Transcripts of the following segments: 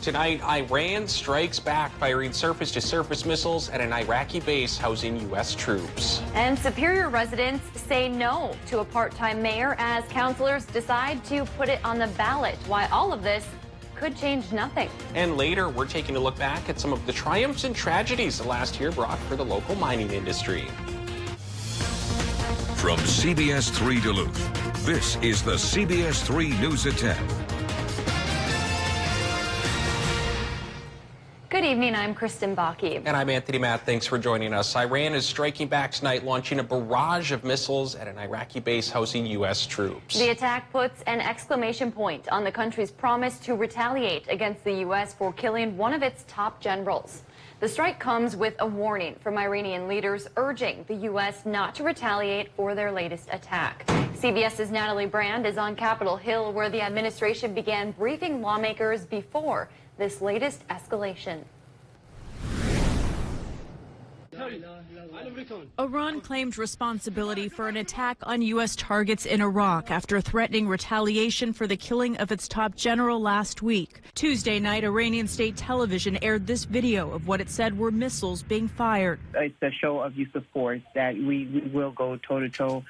Tonight, Iran strikes back, firing surface-to-surface missiles at an Iraqi base housing U.S. troops. And Superior residents say no to a part-time mayor as councilors decide to put it on the ballot. Why all of this could change nothing. And later, we're taking a look back at some of the triumphs and tragedies the last year brought for the local mining industry. From CBS3 Duluth, this is the CBS3 News at 10. Good evening, I'm Kristen Bakke. And I'm Anthony Matt. Thanks for joining us. Iran is striking back tonight, launching a barrage of missiles at an Iraqi base housing U.S. troops. The attack puts an exclamation point on the country's promise to retaliate against the U.S. for killing one of its top generals. The strike comes with a warning from Iranian leaders urging the U.S. not to retaliate for their latest attack. CBS's Natalie Brand is on Capitol Hill, where the administration began briefing lawmakers before this latest escalation. Iran claimed responsibility for an attack on U.S. targets in Iraq after threatening retaliation for the killing of its top general last week. Tuesday night, Iranian state television aired this video of what it said were missiles being fired. It's a show of use of force that we will go toe-to-toe,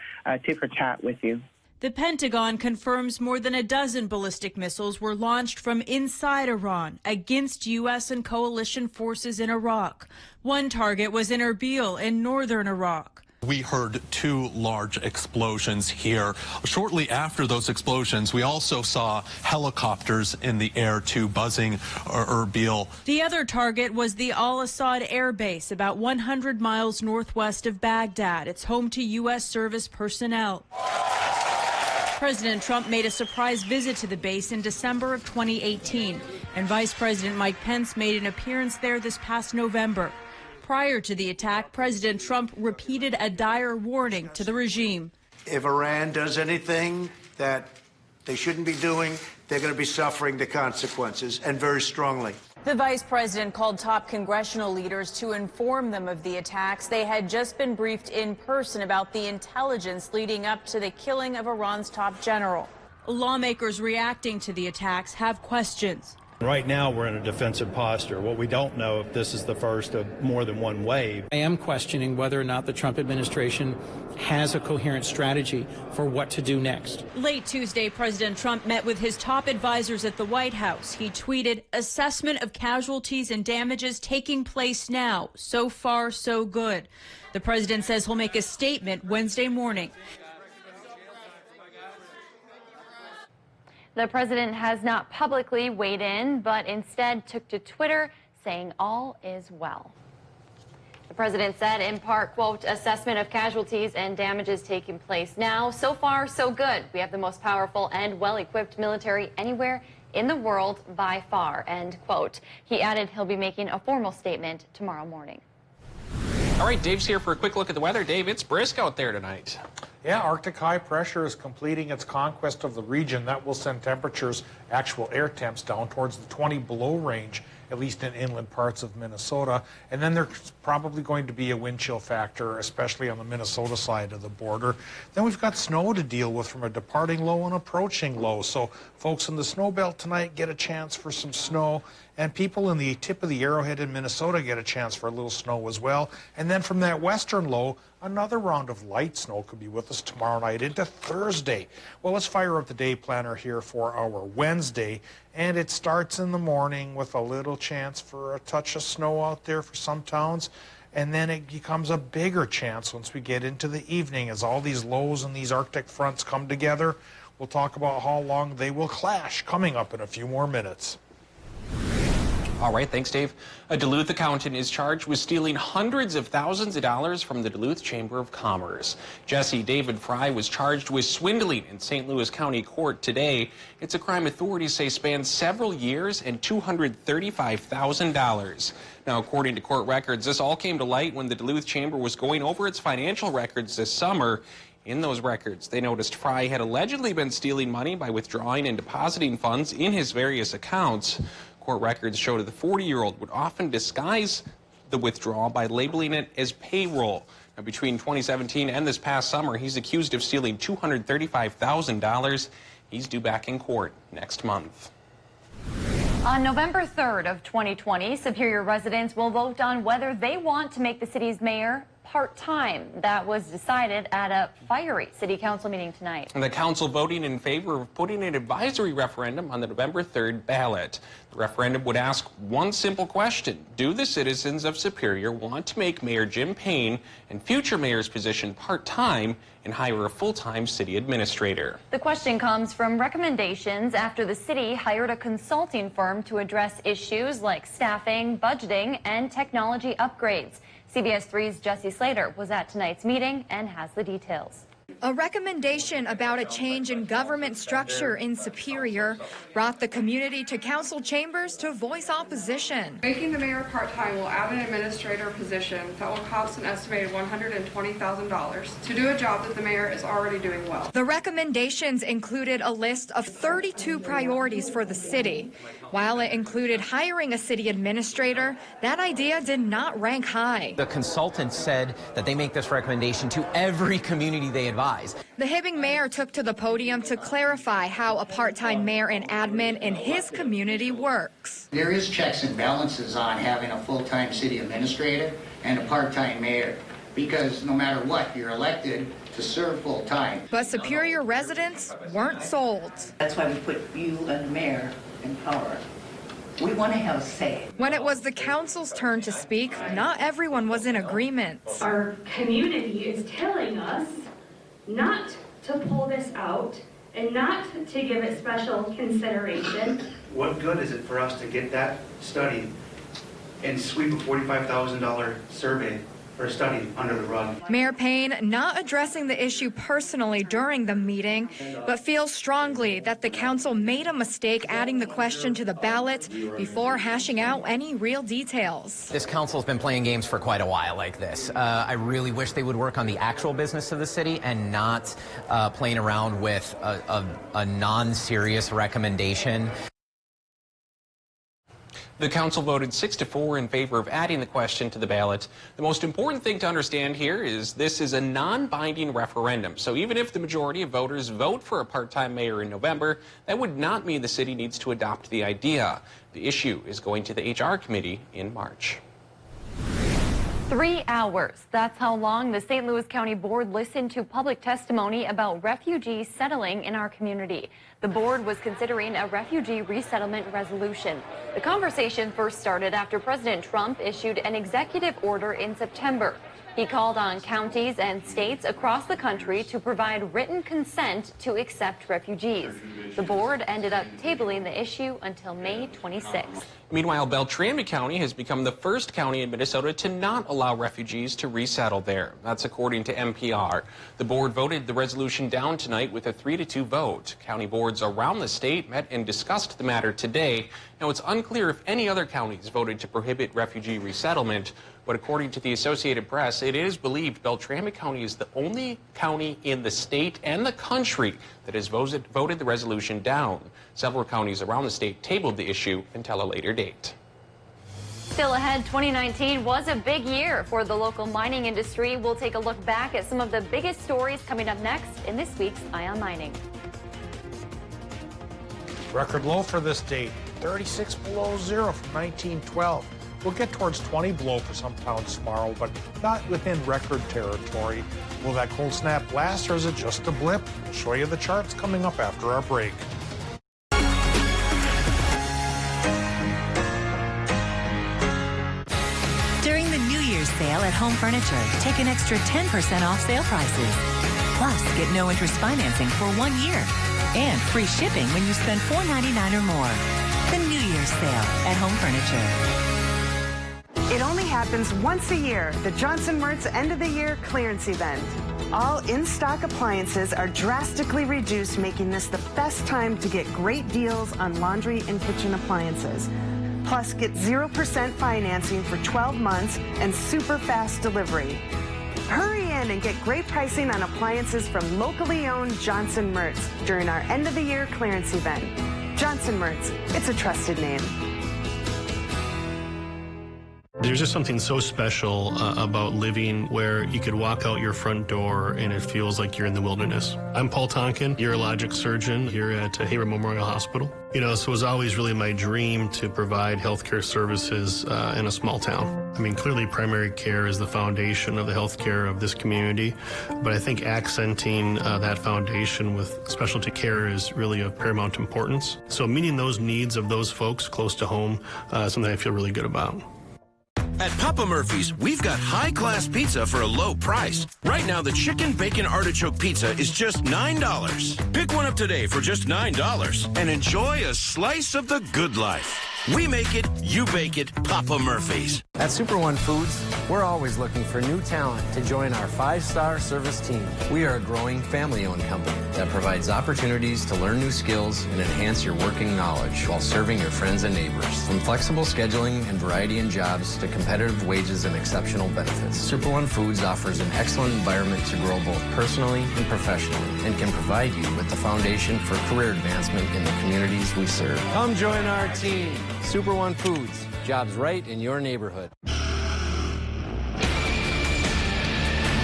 tit for tat with you. The Pentagon confirms more than a dozen ballistic missiles were launched from inside Iran against U.S. and coalition forces in Iraq. One target was in Erbil in northern Iraq. We heard two large explosions here. Shortly after those explosions, we also saw helicopters in the air, too, buzzing Erbil. The other target was the Al-Assad Air Base, about 100 miles northwest of Baghdad. It's home to U.S. service personnel. President Trump made a surprise visit to the base in December of 2018, and Vice President Mike Pence made an appearance there this past November. Prior to the attack, President Trump repeated a dire warning to the regime. If Iran does anything that they shouldn't be doing, they're going to be suffering the consequences, and very strongly. The vice president called top congressional leaders to inform them of the attacks. They had just been briefed in person about the intelligence leading up to the killing of Iran's top general. Lawmakers reacting to the attacks have questions. Right now, we're in a defensive posture. What we don't know if this is the first of more than one wave. I am questioning whether or not the Trump administration has a coherent strategy for what to do next. Late Tuesday, President Trump met with his top advisors at the White House. He tweeted, "Assessment of casualties and damages taking place now. So far, so good." The president says he'll make a statement Wednesday morning. The president has not publicly weighed in, but instead took to Twitter saying all is well. The president said, in part, quote, "Assessment of casualties and damages taking place now. So far, so good. We have the most powerful and well-equipped military anywhere in the world by far," end quote. He added he'll be making a formal statement tomorrow morning. All right, Dave's here for a quick look at the weather. Dave, it's brisk out there tonight. Yeah, Arctic high pressure is completing its conquest of the region. That will send temperatures, actual air temps, down towards the 20 below range, at least in inland parts of Minnesota. And then there's probably going to be a wind chill factor, especially on the Minnesota side of the border. Then we've got snow to deal with from a departing low and approaching low. So folks in the snow belt tonight get a chance for some snow. And people in the tip of the Arrowhead in Minnesota get a chance for a little snow as well. And then from that western low, another round of light snow could be with us tomorrow night into Thursday. Well, let's fire up the day planner here for our Wednesday. And it starts in the morning with a little chance for a touch of snow out there for some towns. And then it becomes a bigger chance once we get into the evening as all these lows and these Arctic fronts come together. We'll talk about how long they will clash coming up in a few more minutes. All right, thanks, Dave. A Duluth accountant is charged with stealing hundreds of thousands of dollars from the Duluth Chamber of Commerce. Jesse David Fry was charged with swindling in St. Louis County Court today. It's a crime authorities say spans several years and $235,000. Now, according to court records, this all came to light when the Duluth Chamber was going over its financial records this summer. In those records, they noticed Fry had allegedly been stealing money by withdrawing and depositing funds in his various accounts. Court records show that the 40-year-old would often disguise the withdrawal by labeling it as payroll. Now, between 2017 and this past summer, he's accused of stealing $235,000. He's due back in court next month. On November 3rd of 2020, Superior residents will vote on whether they want to make the city's mayor part-time. That was decided at a fiery city council meeting tonight. And the council voting in favor of putting an advisory referendum on the November 3rd ballot. The referendum would ask one simple question: do the citizens of Superior want to make Mayor Jim Payne and future mayor's position part-time and hire a full-time city administrator? The question comes from recommendations after the city hired a consulting firm to address issues like staffing, budgeting, and technology upgrades. CBS3's Jesse Slater was at tonight's meeting and has the details. A recommendation about a change in government structure in Superior brought the community to council chambers to voice opposition. Making the mayor part-time will add an administrator position that will cost an estimated $120,000 to do a job that the mayor is already doing well. The recommendations included a list of 32 priorities for the city. While it included hiring a city administrator, that idea did not rank high. The consultant said that they make this recommendation to every community they advise. The Hibbing mayor took to the podium to clarify how a part-time mayor and admin in his community works. There is checks and balances on having a full-time city administrator and a part-time mayor, because no matter what, you're elected to serve full-time. But Superior residents weren't sold. That's why we put you and the mayor in power. We want to have a say. When it was the council's turn to speak, not everyone was in agreement. Our community is telling us not to pull this out and not to give it special consideration. What good is it for us to get that study and sweep a $45,000 survey for a study under the rug? Mayor Payne not addressing the issue personally during the meeting, but feels strongly that the council made a mistake adding the question to the ballot before hashing out any real details. This council's been playing games for quite a while like this. I really wish they would work on the actual business of the city and not playing around with a non-serious recommendation. The council voted 6-4 in favor of adding the question to the ballot. The most important thing to understand here is this is a non-binding referendum. So even if the majority of voters vote for a part-time mayor in November, that would not mean the city needs to adopt the idea. The issue is going to the HR committee in March. 3 hours. That's how long the St. Louis County Board listened to public testimony about refugees settling in our community. The board was considering a refugee resettlement resolution. The conversation first started after President Trump issued an executive order in September. He called on counties and states across the country to provide written consent to accept refugees. The board ended up tabling the issue until May 26th. Meanwhile, Beltrami County has become the first county in Minnesota to not allow refugees to resettle there. That's according to NPR. The board voted the resolution down tonight with a 3-2 vote. County boards around the state met and discussed the matter today. Now, it's unclear if any other counties voted to prohibit refugee resettlement, but according to the Associated Press, it is believed Beltrami County is the only county in the state and the country that has voted the resolution down. Several counties around the state tabled the issue until a later date. Still ahead, 2019 was a big year for the local mining industry. We'll take a look back at some of the biggest stories coming up next in this week's Eye on Mining. Record low for this date, 36 below zero from 1912. We'll get towards 20 below for some towns tomorrow, but not within record territory. Will that cold snap last, or is it just a blip? We'll show you the charts coming up after our break. During the New Year's sale at Home Furniture, take an extra 10% off sale prices. Plus, get no interest financing for 1 year and free shipping when you spend $4.99 or more. The New Year's sale at Home Furniture. It only happens once a year, the Johnson Mertz End of the Year Clearance Event. All in-stock appliances are drastically reduced, making this the best time to get great deals on laundry and kitchen appliances. Plus, get 0% financing for 12 months and super fast delivery. Hurry in and get great pricing on appliances from locally owned Johnson Mertz during our End of the Year Clearance Event. Johnson Mertz, it's a trusted name. There's just something so special about living where you could walk out your front door and it feels like you're in the wilderness. I'm Paul Tonkin, urologic surgeon here at Hayward Memorial Hospital. You know, so it was always really my dream to provide healthcare services in a small town. I mean, clearly primary care is the foundation of the healthcare of this community, but I think accenting that foundation with specialty care is really of paramount importance. So meeting those needs of those folks close to home is something I feel really good about. At Papa Murphy's, we've got high-class pizza for a low price. Right now, the Chicken Bacon Artichoke Pizza is just $9. Pick one up today for just $9 and enjoy a slice of the good life. We make it, you bake it, Papa Murphy's. At Super One Foods, we're always looking for new talent to join our 5-star service team. We are a growing family-owned company that provides opportunities to learn new skills and enhance your working knowledge while serving your friends and neighbors. From flexible scheduling and variety in jobs to competitive wages and exceptional benefits, Super One Foods offers an excellent environment to grow both personally and professionally and can provide you with the foundation for career advancement in the communities we serve. Come join our team. Super One Foods, jobs right in your neighborhood.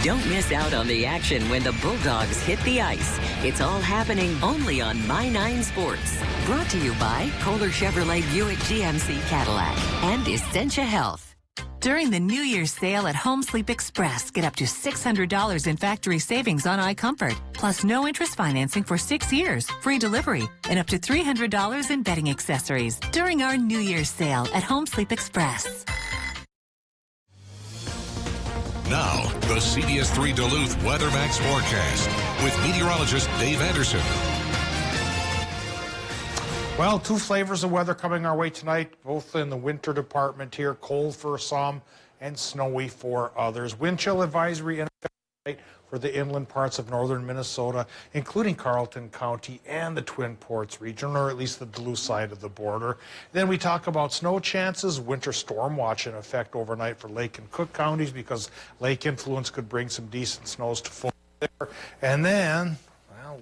Don't miss out on the action when the Bulldogs hit the ice. It's all happening only on My 9 Sports. Brought to you by Kohler Chevrolet Buick GMC Cadillac and Essentia Health. During the New Year's sale at Home Sleep Express, get up to $600 in factory savings on iComfort, plus no interest financing for 6 years, free delivery, and up to $300 in bedding accessories during our New Year's sale at Home Sleep Express. Now, the CBS3 Duluth WeatherMax forecast with meteorologist Dave Anderson. Well, two flavors of weather coming our way tonight, both in the winter department here. Cold for some and snowy for others. Wind chill advisory in effect for the inland parts of northern Minnesota, including Carleton County and the Twin Ports region, or at least the Duluth side of the border. Then we talk about snow chances, winter storm watch in effect overnight for Lake and Cook counties because lake influence could bring some decent snows to full there. And then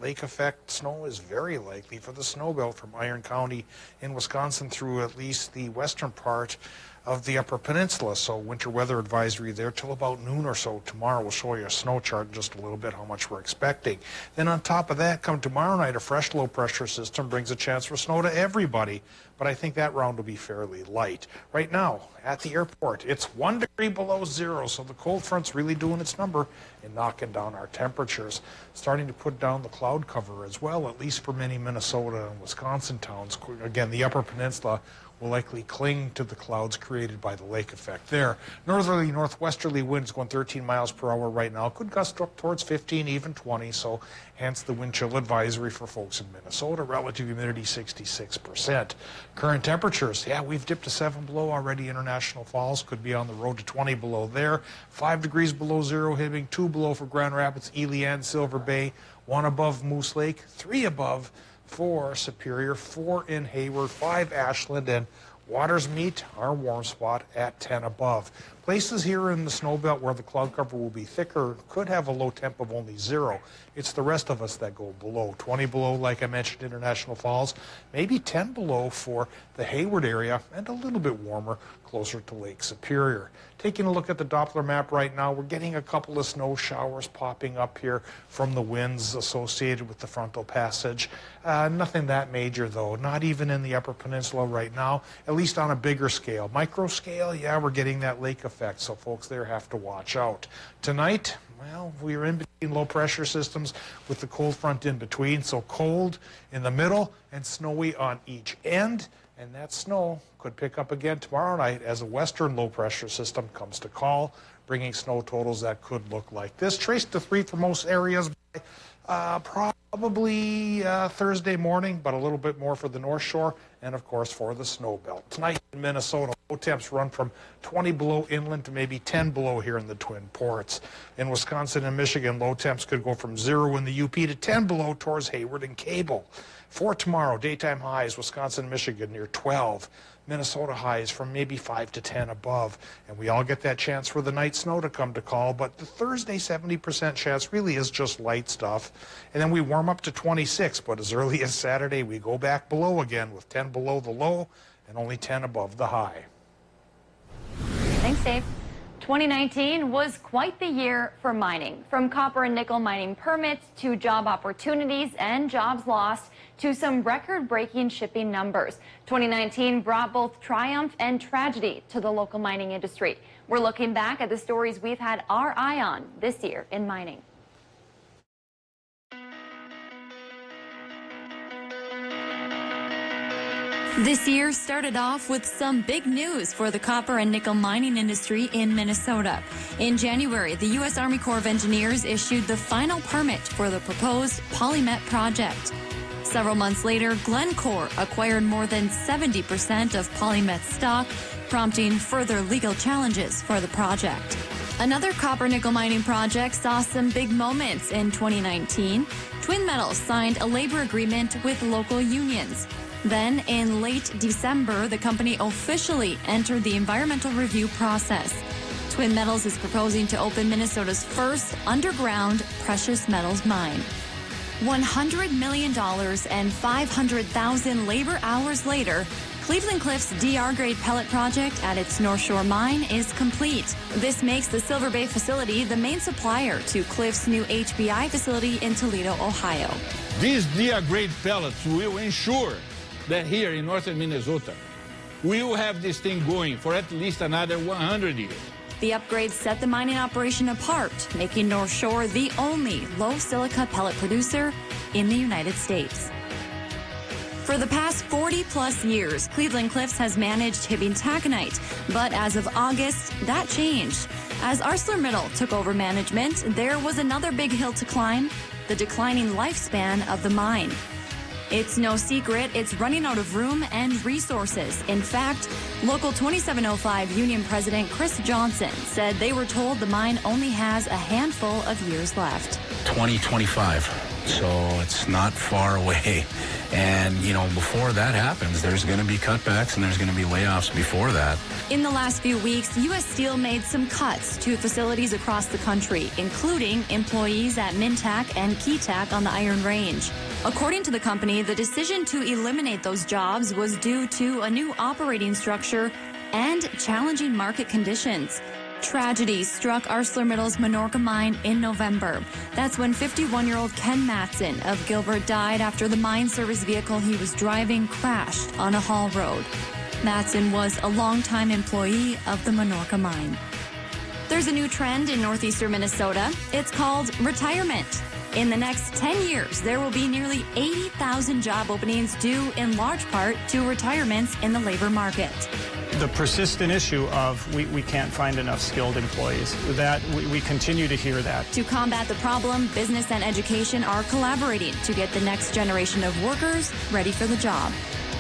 lake effect snow is very likely for the snow belt from Iron County in Wisconsin through at least the western part of the Upper Peninsula. So winter weather advisory there till about noon or so tomorrow. We'll show you a snow chart in just a little bit how much we're expecting. Then on top of that, come tomorrow night, a fresh low pressure system brings a chance for snow to everybody. But I think that round will be fairly light. Right now, at the airport, it's 1 degree below zero, so the cold front's really doing its number in knocking down our temperatures. Starting to put down the cloud cover as well, at least for many Minnesota and Wisconsin towns. Again, the Upper Peninsula will likely cling to the clouds created by the lake effect there. Northerly, northwesterly winds going 13 miles per hour right now. Could gust up towards 15, even 20, so hence the wind chill advisory for folks in Minnesota. Relative humidity 66%. Current temperatures, yeah, we've dipped to 7 below already. International Falls could be on the road to 20 below there. 5 degrees below zero Hibbing, 2 below for Grand Rapids, Ely, and Silver Bay. 1 above Moose Lake, 3 above for Superior, 4 in Hayward, 5 Ashland, and Waters meet our warm spot at 10 above. Places here in the snow belt where the cloud cover will be thicker could have a low temp of only 0. It's the rest of us that go below. 20 below, like I mentioned, International Falls, maybe 10 below for the Hayward area, and a little bit warmer closer to Lake Superior. Taking a look at the Doppler map right now, we're getting a couple of snow showers popping up here from the winds associated with the frontal passage. Nothing that major, though, not even in the Upper Peninsula right now, at least on a bigger scale. Micro scale, yeah, we're getting that lake effect, so folks there have to watch out. Tonight, well, we're in between low pressure systems with the cold front in between, so cold in the middle and snowy on each end. And that snow could pick up again tomorrow night as a western low pressure system comes to call, bringing snow totals that could look like this. Traced to 3 for most areas by probably Thursday morning, but a little bit more for the North Shore and, of course, for the snow belt. Tonight in Minnesota, low temps run from 20 below inland to maybe 10 below here in the Twin Ports. In Wisconsin and Michigan, low temps could go from 0 in the UP to 10 below towards Hayward and Cable. For tomorrow, daytime highs, Wisconsin and Michigan near 12. Minnesota highs from maybe 5 to 10 above. And we all get that chance for the night snow to come to call, but the Thursday 70% chance really is just light stuff. And then we warm up to 26, but as early as Saturday, we go back below again with 10 below the low and only 10 above the high. Thanks, Dave. 2019 was quite the year for mining. From copper and nickel mining permits to job opportunities and jobs lost to some record-breaking shipping numbers. 2019 brought both triumph and tragedy to the local mining industry. We're looking back at the stories we've had our eye on this year in mining. This year started off with some big news for the copper and nickel mining industry in Minnesota. In January, the U.S. Army Corps of Engineers issued the final permit for the proposed PolyMet project. Several months later, Glencore acquired more than 70% of PolyMet stock, prompting further legal challenges for the project. Another copper-nickel mining project saw some big moments in 2019. Twin Metals signed a labor agreement with local unions. Then, in late December, the company officially entered the environmental review process. Twin Metals is proposing to open Minnesota's first underground precious metals mine. $100 million and 500,000 labor hours later, Cleveland Cliffs DR-grade pellet project at its North Shore mine is complete. This makes the Silver Bay facility the main supplier to Cliffs' new HBI facility in Toledo, Ohio. These DR-grade pellets will ensure that here in northern Minnesota, we will have this thing going for at least another 100 years. The upgrades set the mining operation apart, making North Shore the only low-silica pellet producer in the United States. For the past 40-plus years, Cleveland Cliffs has managed Hibbing taconite, but as of August, that changed. As ArcelorMittal took over management, there was another big hill to climb, the declining lifespan of the mine. It's no secret it's running out of room and resources. In fact, Local 2705 Union President Chris Johnson said they were told the mine only has a handful of years left. 2025, so it's not far away. And, you know, before that happens, there's going to be cutbacks and there's going to be layoffs before that. In the last few weeks, U.S. Steel made some cuts to facilities across the country, including employees at Mintac and Keetac on the Iron Range. According to the company, the decision to eliminate those jobs was due to a new operating structure and challenging market conditions. Tragedy struck ArcelorMittal's Menorca mine in November. That's when 51-year-old Ken Matson of Gilbert died after the mine service vehicle he was driving crashed on a haul road. Matson was a longtime employee of the Menorca mine. There's a new trend in northeastern Minnesota. It's called retirement. In the next 10 years, there will be nearly 80,000 job openings due in large part to retirements in the labor market. The persistent issue of we can't find enough skilled employees, that we continue to hear that. To combat the problem, business and education are collaborating to get the next generation of workers ready for the job.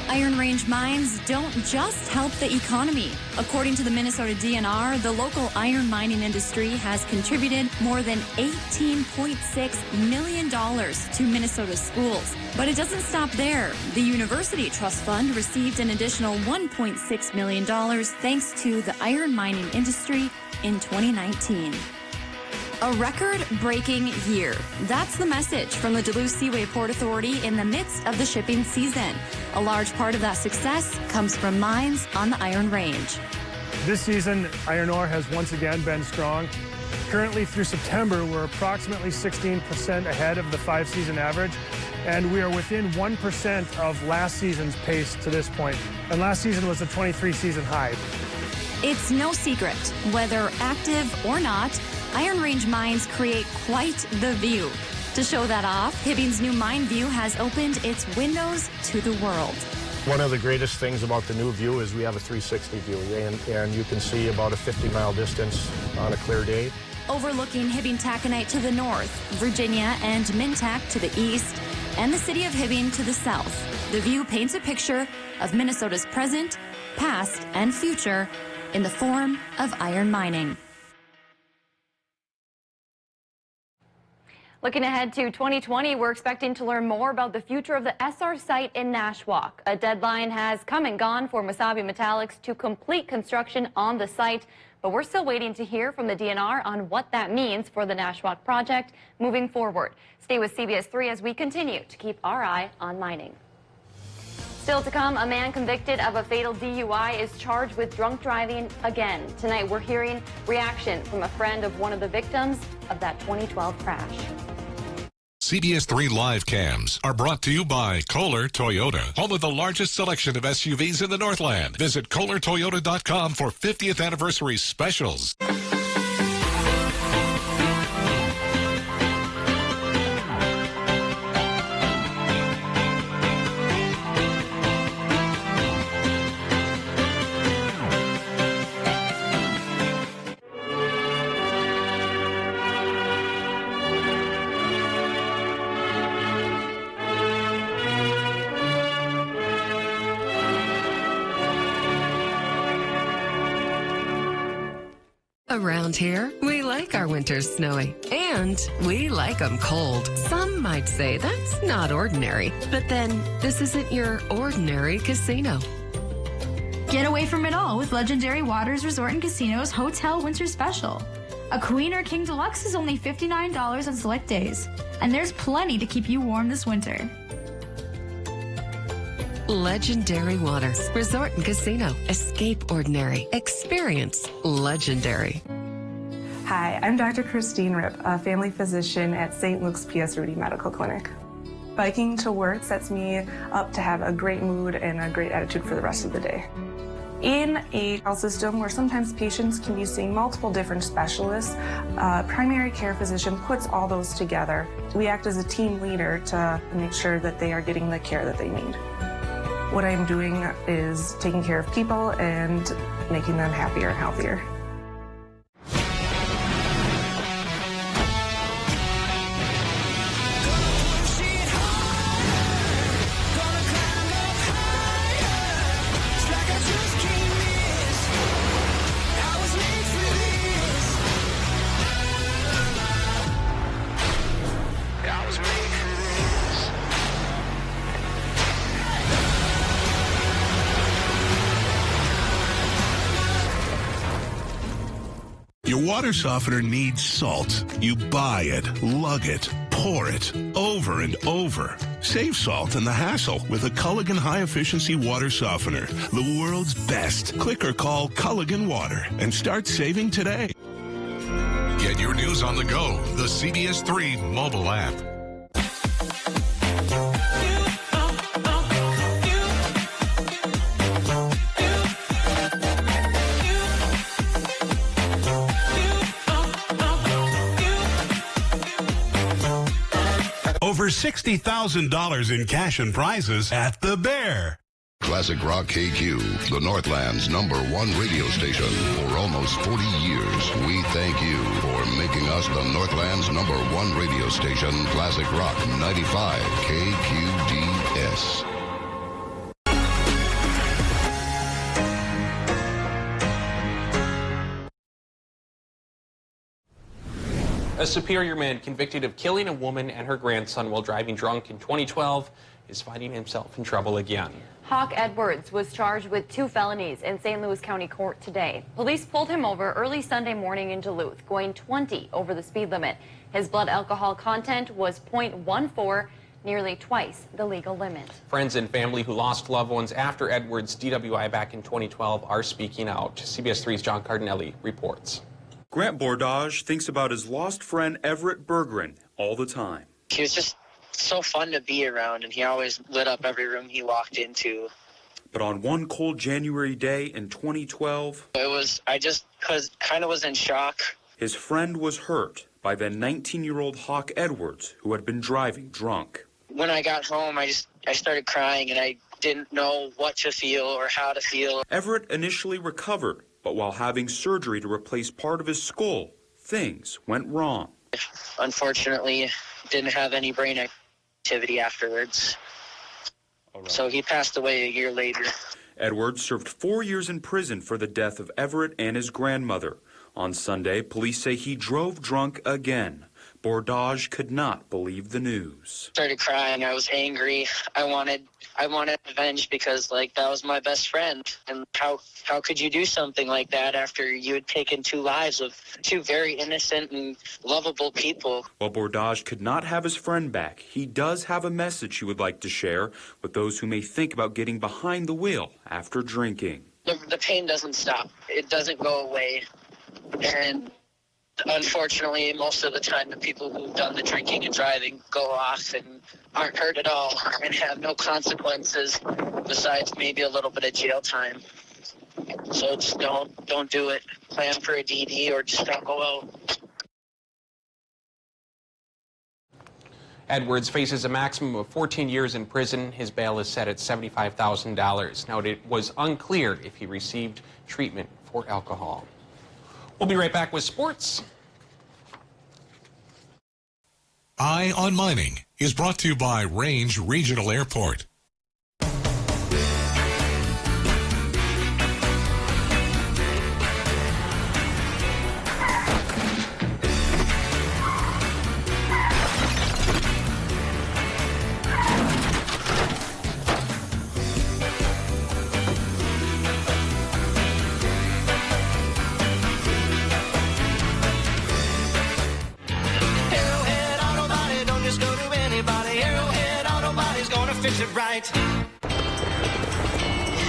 Iron Range mines don't just help the economy. According to the Minnesota DNR, the local iron mining industry has contributed more than $18.6 million to Minnesota schools. But it doesn't stop there. The University Trust Fund received an additional $1.6 million thanks to the iron mining industry in 2019. A record-breaking year. That's the message from the Duluth Seaway Port Authority in the midst of the shipping season. A large part of that success comes from mines on the Iron Range. This season, iron ore has once again been strong. Currently through September, we're approximately 16% ahead of the 5-season average, and we are within 1% of last season's pace to this point. And last season was a 23-season high. It's no secret, whether active or not, Iron Range mines create quite the view. To show that off, Hibbing's new Mine View has opened its windows to the world. One of the greatest things about the new view is we have a 360 view, and you can see about a 50-mile distance on a clear day. Overlooking Hibbing taconite to the north, Virginia and Mintac to the east, and the city of Hibbing to the south, the view paints a picture of Minnesota's present, past, and future in the form of iron mining. Looking ahead to 2020, we're expecting to learn more about the future of the SR site in Nashwauk. A deadline has come and gone for Mesabi Metallics to complete construction on the site, but we're still waiting to hear from the DNR on what that means for the Nashwauk project moving forward. Stay with CBS3 as we continue to keep our eye on mining. Still to come, a man convicted of a fatal DUI is charged with drunk driving again. Tonight, we're hearing reaction from a friend of one of the victims of that 2012 crash. CBS3 live cams are brought to you by Kohler Toyota, home of the largest selection of SUVs in the Northland. Visit KohlerToyota.com for 50th anniversary specials. Around here, we like our winters snowy, and we like them cold. Some might say that's not ordinary, but then this isn't your ordinary casino. Get away from it all with Legendary Waters Resort and Casino's Hotel Winter Special. A Queen or King Deluxe is only $59 on select days, and there's plenty to keep you warm this winter. Legendary Waters Resort and Casino. Escape ordinary. Experience legendary. Hi, I'm Dr. Christine Ripp, a family physician at St. Luke's P.S. Rudy Medical Clinic. Biking to work sets me up to have a great mood and a great attitude for the rest of the day. In a health system where sometimes patients can be seeing multiple different specialists, a primary care physician puts all those together. We act as a team leader to make sure that they are getting the care that they need. What I'm doing is taking care of people and making them happier and healthier. Your water softener needs salt. You buy it, lug it, pour it, over and over. Save salt and the hassle with a Culligan high-efficiency water softener, the world's best. Click or call Culligan Water and start saving today. Get your news on the go, the CBS3 mobile app. Over $60,000 in cash and prizes at the Bear. Classic Rock KQ, the Northland's #1 radio station for almost 40 years. We thank you for making us the Northland's #1 radio station, Classic Rock 95 KQDS. A Superior man convicted of killing a woman and her grandson while driving drunk in 2012 is finding himself in trouble again. Hawk Edwards was charged with 2 felonies in St. Louis County Court today. Police pulled him over early Sunday morning in Duluth, going 20 over the speed limit. His blood alcohol content was .14, nearly twice the legal limit. Friends and family who lost loved ones after Edwards' DWI back in 2012 are speaking out. CBS3's John Cardinelli reports. Grant Bordage thinks about his lost friend Everett Berggren all the time. He was just so fun to be around, and he always lit up every room he walked into. But on one cold January day in 2012, I just kind of was in shock. His friend was hurt by then 19-year-old Hawk Edwards, who had been driving drunk. When I got home, I started crying, and I didn't know what to feel or how to feel. Everett initially recovered, but while having surgery to replace part of his skull, things went wrong. Unfortunately, didn't have any brain activity afterwards. So he passed away a year later. Edwards served 4 years in prison for the death of Everett and his grandmother. On Sunday, police say he drove drunk again, Bordage could not believe the news. Started crying. I was angry. I wanted revenge because, like, that was my best friend. And how could you do something like that after you had taken 2 lives of 2 very innocent and lovable people? While Bordage could not have his friend back, he does have a message he would like to share with those who may think about getting behind the wheel after drinking. The pain doesn't stop. It doesn't go away. And unfortunately, most of the time, the people who've done the drinking and driving go off and aren't hurt at all and have no consequences besides maybe a little bit of jail time. So just don't do it. Plan for a DD or just don't go out. Edwards faces a maximum of 14 years in prison. His bail is set at $75,000. Now, it was unclear if he received treatment for alcohol. We'll be right back with sports. Eye on Mining is brought to you by Range Regional Airport.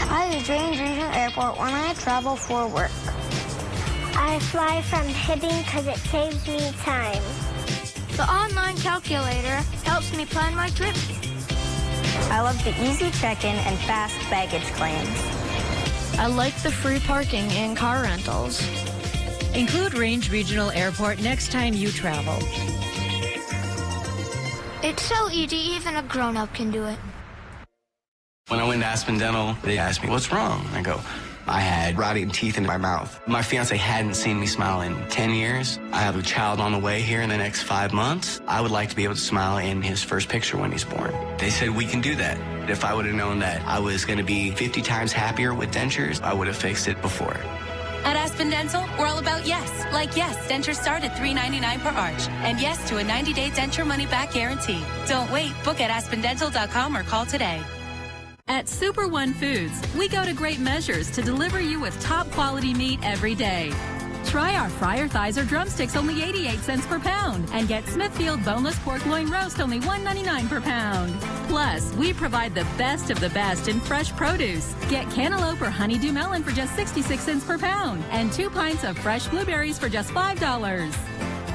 I use Range Regional Airport when I travel for work. I fly from Hibbing because it saves me time. The online calculator helps me plan my trip. I love the easy check-in and fast baggage claims. I like the free parking and car rentals. Include Range Regional Airport next time you travel. It's so easy, even a grown-up can do it. When I went to Aspen Dental, they asked me, what's wrong? I go, I had rotting teeth in my mouth. My fiance hadn't seen me smile in 10 years. I have a child on the way here in the next 5 months. I would like to be able to smile in his first picture when he's born. They said we can do that. If I would have known that I was going to be 50 times happier with dentures, I would have fixed it before. At Aspen Dental, we're all about yes. Like yes, dentures start at $3.99 per arch. And yes to a 90-day denture money-back guarantee. Don't wait. Book at aspendental.com or call today. At Super One Foods, we go to great measures to deliver you with top quality meat every day. Try our fryer thighs or drumsticks, only 88 cents per pound, and get Smithfield boneless pork loin roast, only $1.99 per pound. Plus, we provide the best of the best in fresh produce. Get cantaloupe or honeydew melon for just 66 cents per pound, and 2 pints of fresh blueberries for just $5.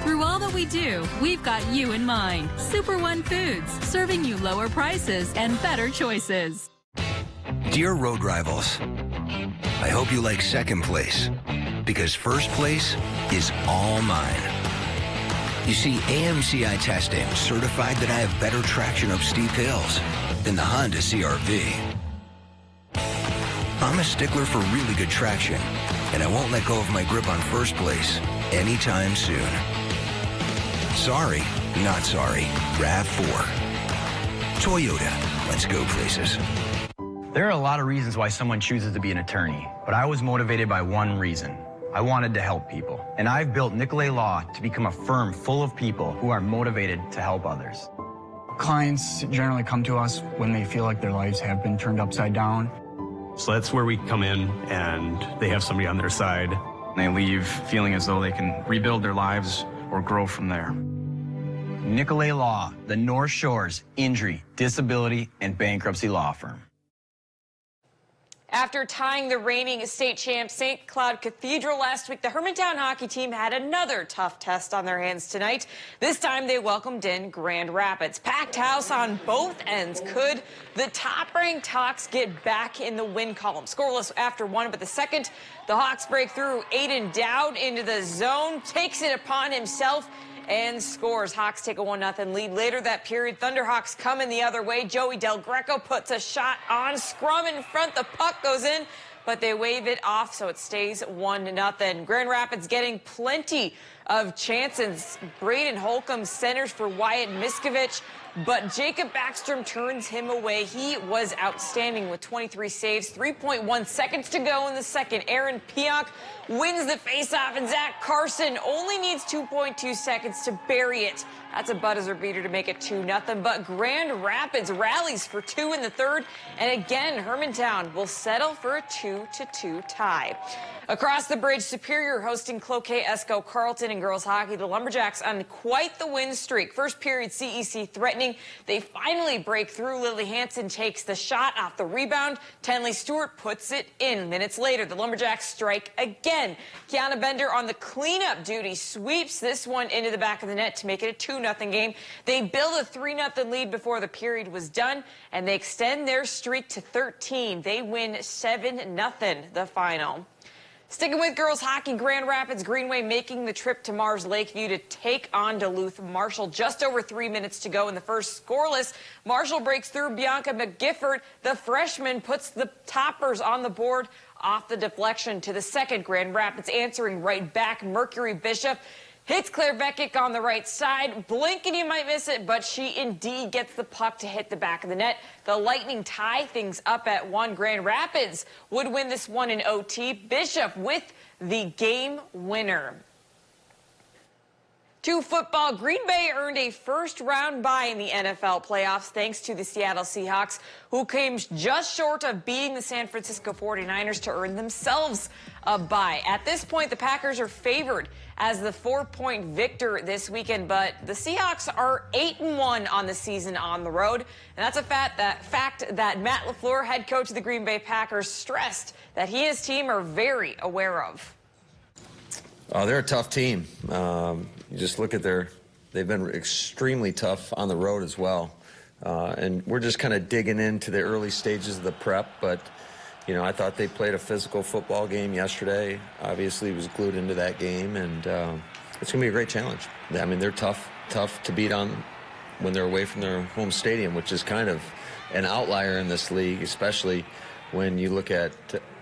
Through all that we do, we've got you in mind. Super One Foods, serving you lower prices and better choices. Dear road rivals, I hope you like second place, because first place is all mine. You see, AMCI testing certified that I have better traction up steep hills than the Honda CR-V. I'm a stickler for really good traction, and I won't let go of my grip on first place anytime soon. Sorry, not sorry. RAV4. Toyota, let's go places. There are a lot of reasons why someone chooses to be an attorney, but I was motivated by one reason. I wanted to help people. And I've built Nicolay Law to become a firm full of people who are motivated to help others. Clients generally come to us when they feel like their lives have been turned upside down. So that's where we come in and they have somebody on their side. They leave feeling as though they can rebuild their lives or grow from there. Nicolay Law, the North Shore's injury, disability, and bankruptcy law firm. After tying the reigning state champ St. Cloud Cathedral last week, the Hermantown hockey team had another tough test on their hands tonight. This time they welcomed in Grand Rapids. Packed house on both ends. Could the top-ranked Hawks get back in the win column? Scoreless after one, but the second the Hawks break through, Aiden Dowd into the zone, takes it upon himself and scores. Hawks take a 1-0 lead. Later that period, Thunderhawks come in the other way. Joey Del Greco puts a shot on. Scrum in front. The puck goes in, but they wave it off, so it stays 1-0. Grand Rapids getting plenty of chances. Braden Holcomb centers for Wyatt Miskovich. but Jacob Backstrom turns him away. He was outstanding with 23 saves, 3.1 seconds to go in the second. Aaron Pionk wins the faceoff, and Zach Carson only needs 2.2 seconds to bury it. That's a buzzer beater to make it 2-0, but Grand Rapids rallies for 2 in the third, and again, Hermantown will settle for a 2-2 tie. Across the bridge, Superior hosting Cloquet Esco Carleton in girls hockey. The Lumberjacks on quite the win streak. First period, CEC threatening. They finally break through. Lily Hansen takes the shot off the rebound. Tenley Stewart puts it in. Minutes later, the Lumberjacks strike again. Kiana Bender on the cleanup duty sweeps this one into the back of the net to make it a 2-0 game. They build a 3-0 lead before the period was done, and they extend their streak to 13. They win 7-0 the final. Sticking with girls hockey, Grand Rapids Greenway making the trip to Mars Lakeview to take on Duluth Marshall. Just over 3 minutes to go in the first, scoreless. Marshall breaks through. Bianca McGifford, the freshman, puts the toppers on the board off the deflection to the second. Grand Rapids answering right back. Mercury Bishop hits Claire Beckick on the right side. Blink and you might miss it, but she indeed gets the puck to hit the back of the net. The Lightning tie things up at 1. Grand Rapids would win this one in OT. Bishop with the game winner. To football, Green Bay earned a first-round bye in the NFL playoffs thanks to the Seattle Seahawks, who came just short of beating the San Francisco 49ers to earn themselves a bye. At this point, the Packers are favored as the 4-point victor this weekend, but the Seahawks are 8-1 on the season on the road, and that's a fact that Matt LaFleur, head coach of the Green Bay Packers, stressed that he and his team are very aware of. They're a tough team. You just look at they've been extremely tough on the road as well. And we're just kind of digging into the early stages of the prep, but, you know, I thought they played a physical football game yesterday. Obviously, was glued into that game, and it's going to be a great challenge. I mean, they're tough to beat on when they're away from their home stadium, which is kind of an outlier in this league, especially when you look at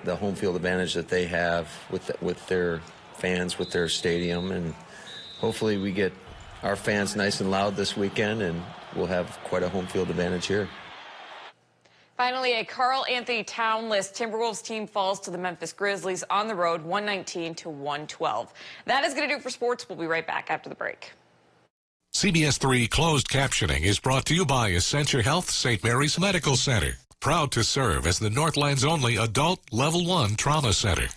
the home field advantage that they have with their fans, with their stadium, and hopefully we get our fans nice and loud this weekend, and we'll have quite a home field advantage here. Finally, a Karl Anthony Townless Timberwolves team falls to the Memphis Grizzlies on the road, 119-112. That is going to do it for sports. We'll be right back after the break. CBS3 closed captioning is brought to you by Essentia Health St. Mary's Medical Center, proud to serve as the Northland's only adult Level 1 trauma center.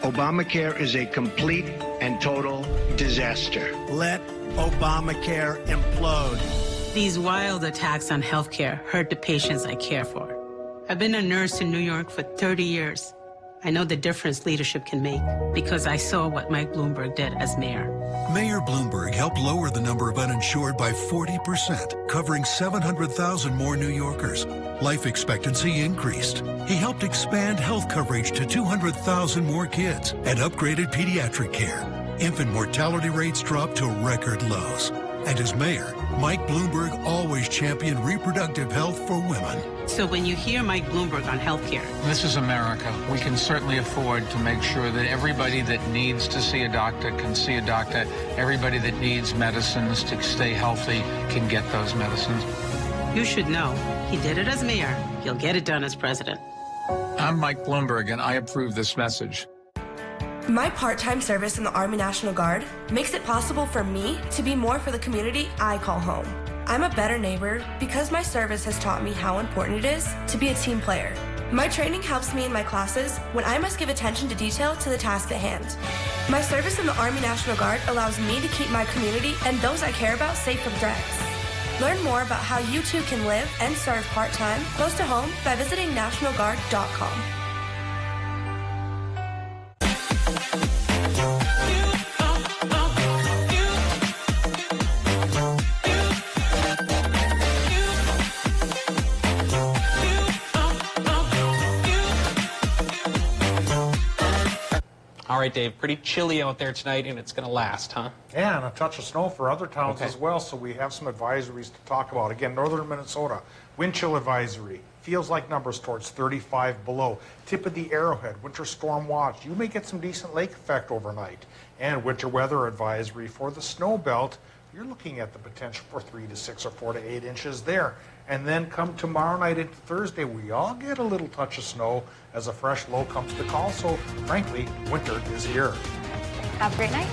Obamacare is a complete and total disaster. Let Obamacare implode. These wild attacks on healthcare hurt the patients I care for. I've been a nurse in New York for 30 years. I know the difference leadership can make because I saw what Mike Bloomberg did as mayor. Mayor Bloomberg helped lower the number of uninsured by 40%, covering 700,000 more New Yorkers. Life expectancy increased. He helped expand health coverage to 200,000 more kids and upgraded pediatric care. Infant mortality rates dropped to record lows. And as mayor, Mike Bloomberg always championed reproductive health for women. So when you hear Mike Bloomberg on healthcare, this is America. We can certainly afford to make sure that everybody that needs to see a doctor can see a doctor. Everybody that needs medicines to stay healthy can get those medicines. You should know, he did it as mayor. He'll get it done as president. I'm Mike Bloomberg, and I approve this message. My part-time service in the Army National Guard makes it possible for me to be more for the community I call home. I'm a better neighbor because my service has taught me how important it is to be a team player. My training helps me in my classes when I must give attention to detail to the task at hand. My service in the Army National Guard allows me to keep my community and those I care about safe from threats. Learn more about how you too can live and serve part-time close to home by visiting nationalguard.com. All right, Dave, pretty chilly out there tonight, and it's going to last, huh? Yeah, and a touch of snow for other towns as well, so we have some advisories to talk about. Again, northern Minnesota, wind chill advisory. Feels like numbers towards 35 below. Tip of the Arrowhead, winter storm watch. You may get some decent lake effect overnight. And winter weather advisory for the snow belt. You're looking at the potential for 3 to 6 or 4 to 8 inches there. And then come tomorrow night into Thursday, we all get a little touch of snow as a fresh low comes to call. So frankly, winter is here. Have a great night.